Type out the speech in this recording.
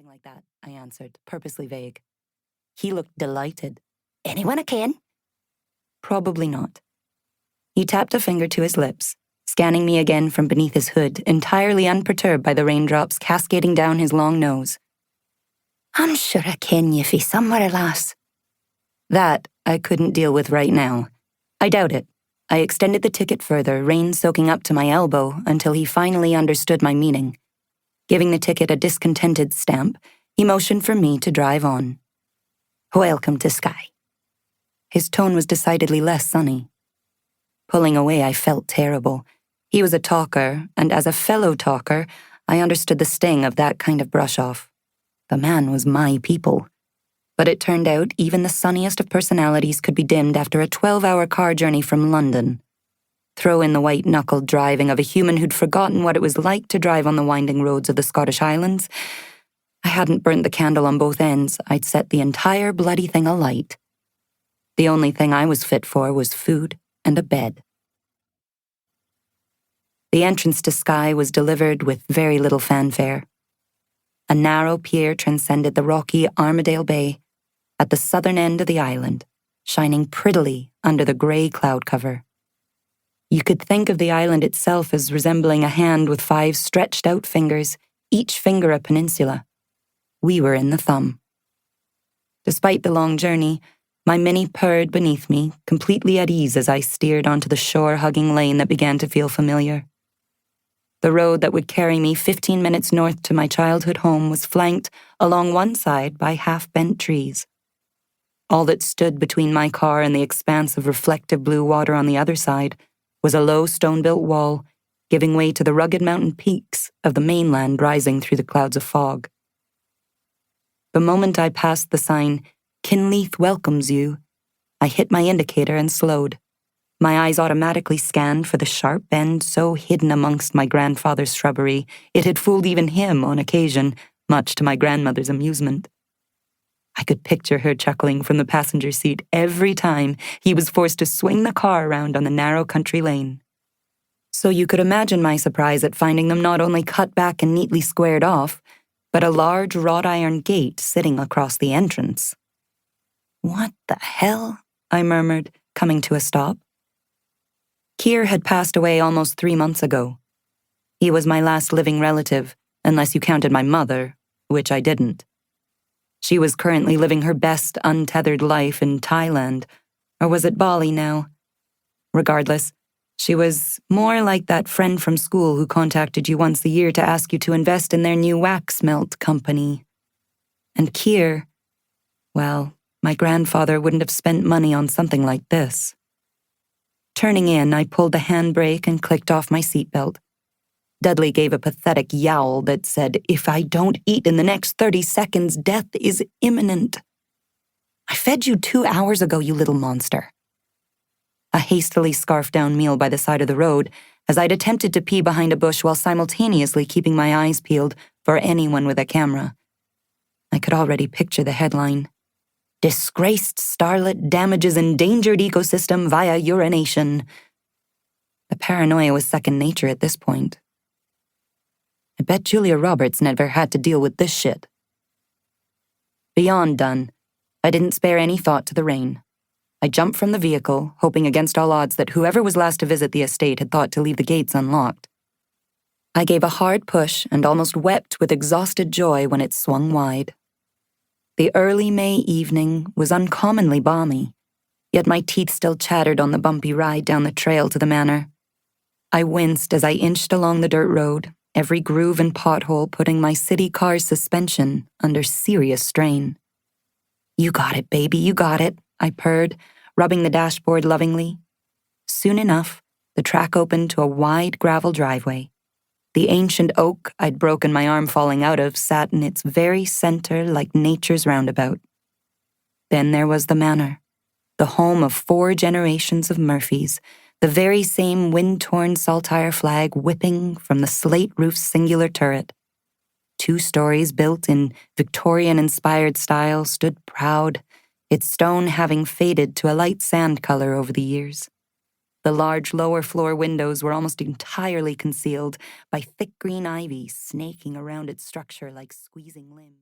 Something like that, I answered, purposely vague. He looked delighted. Anyone a ken? Probably not. He tapped a finger to his lips, scanning me again from beneath his hood, entirely unperturbed by the raindrops cascading down his long nose. I'm sure I ken ye fae somewhere, lass. That I couldn't deal with right now. I doubt it. I extended the ticket further, rain soaking up to my elbow, until he finally understood my meaning. Giving the ticket a discontented stamp, he motioned for me to drive on. Welcome to Skye. His tone was decidedly less sunny. Pulling away, I felt terrible. He was a talker, and as a fellow talker, I understood the sting of that kind of brush-off. The man was my people. But it turned out even the sunniest of personalities could be dimmed after a 12-hour car journey from London. Throw in the white-knuckled driving of a human who'd forgotten what it was like to drive on the winding roads of the Scottish Highlands. I hadn't burnt the candle on both ends. I'd set the entire bloody thing alight. The only thing I was fit for was food and a bed. The entrance to Skye was delivered with very little fanfare. A narrow pier transcended the rocky Armadale Bay at the southern end of the island, shining prettily under the grey cloud cover. You could think of the island itself as resembling a hand with 5 stretched-out fingers, each finger a peninsula. We were in the thumb. Despite the long journey, my Minnie purred beneath me, completely at ease as I steered onto the shore-hugging lane that began to feel familiar. The road that would carry me 15 minutes north to my childhood home was flanked along one side by half-bent trees. All that stood between my car and the expanse of reflective blue water on the other side was a low stone-built wall, giving way to the rugged mountain peaks of the mainland rising through the clouds of fog. The moment I passed the sign, Kinleith welcomes you, I hit my indicator and slowed. My eyes automatically scanned for the sharp bend so hidden amongst my grandfather's shrubbery, it had fooled even him on occasion, much to my grandmother's amusement. I could picture her chuckling from the passenger seat every time he was forced to swing the car around on the narrow country lane. So you could imagine my surprise at finding them not only cut back and neatly squared off, but a large wrought iron gate sitting across the entrance. What the hell? I murmured, coming to a stop. Keir had passed away almost 3 months ago. He was my last living relative, unless you counted my mother, which I didn't. She was currently living her best untethered life in Thailand, or was it Bali now? Regardless, she was more like that friend from school who contacted you once a year to ask you to invest in their new wax melt company. And Keir, well, my grandfather wouldn't have spent money on something like this. Turning in, I pulled the handbrake and clicked off my seatbelt. Dudley gave a pathetic yowl that said, "If I don't eat in the next 30 seconds, death is imminent." I fed you 2 hours ago, you little monster. A hastily scarfed-down meal by the side of the road, as I'd attempted to pee behind a bush while simultaneously keeping my eyes peeled for anyone with a camera. I could already picture the headline. Disgraced starlet damages endangered ecosystem via urination. The paranoia was second nature at this point. I bet Julia Roberts never had to deal with this shit. Beyond done, I didn't spare any thought to the rain. I jumped from the vehicle, hoping against all odds that whoever was last to visit the estate had thought to leave the gates unlocked. I gave a hard push and almost wept with exhausted joy when it swung wide. The early May evening was uncommonly balmy, yet my teeth still chattered on the bumpy ride down the trail to the manor. I winced as I inched along the dirt road, every groove and pothole putting my city car's suspension under serious strain. You got it, baby, you got it, I purred, rubbing the dashboard lovingly. Soon enough, the track opened to a wide gravel driveway. The ancient oak I'd broken my arm falling out of sat in its very center like nature's roundabout. Then there was the manor, the home of 4 generations of Murphys, the very same wind-torn saltire flag whipping from the slate roof's singular turret. 2 stories built in Victorian-inspired style stood proud, its stone having faded to a light sand color over the years. The large lower-floor windows were almost entirely concealed by thick green ivy snaking around its structure like squeezing limbs.